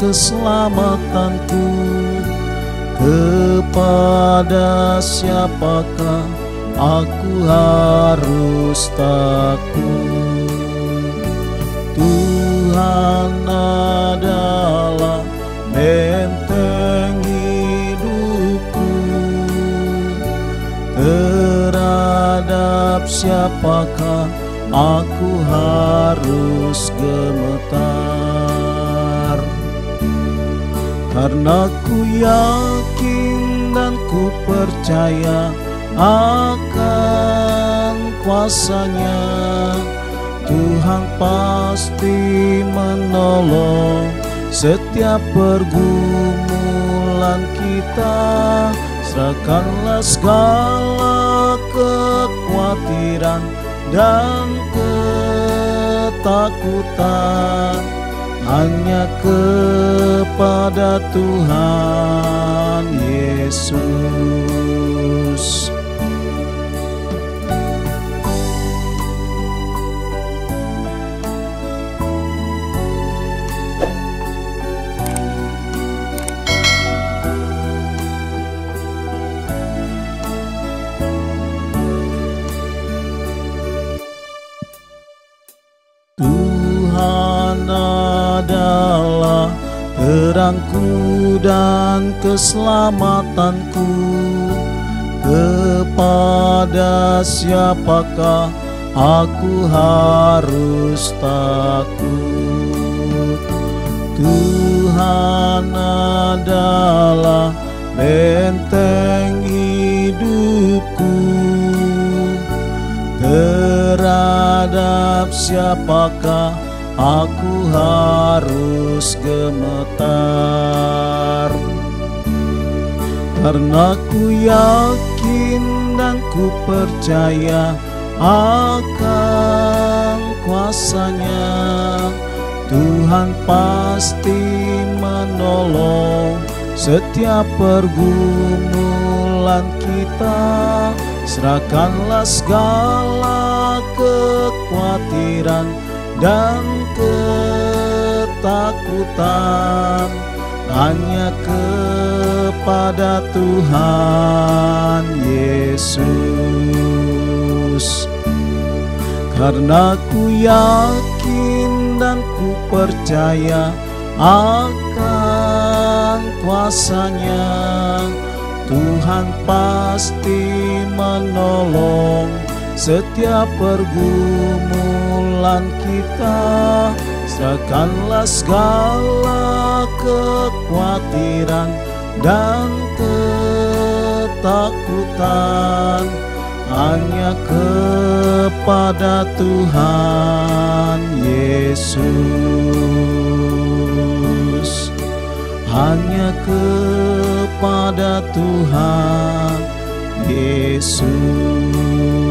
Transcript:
keselamatanku. Kepada siapakah aku harus takut? Tuhan adalah benteng hidupku. Terhadap siapakah aku harus gemetar? Karena ku yakin dan ku percaya akan kuasa-Nya, Tuhan pasti menolong setiap pergumulan kita. Serahkanlah segala kekhawatiran dan ketakutan hanya kepada Tuhan Yesus. Tuhan adalah terangku dan keselamatanku. Kepada siapakah aku harus takut? Tuhan adalah benteng hidupku. Terhadap siapakah aku harus gemetar? Karena ku yakin dan ku percaya akan kuasa-Nya, Tuhan pasti menolong setiap pergumulan kita. Serahkanlah segala kekhawatiran dan ketakutan hanya kepada Tuhan Yesus. Karena ku yakin dan ku percaya akan kuasa-Nya, Tuhan pasti menolong setiap pergumulan kita. Serahkanlah segala kekhawatiran dan ketakutan hanya kepada Tuhan Yesus. Hanya kepada Tuhan Yesus.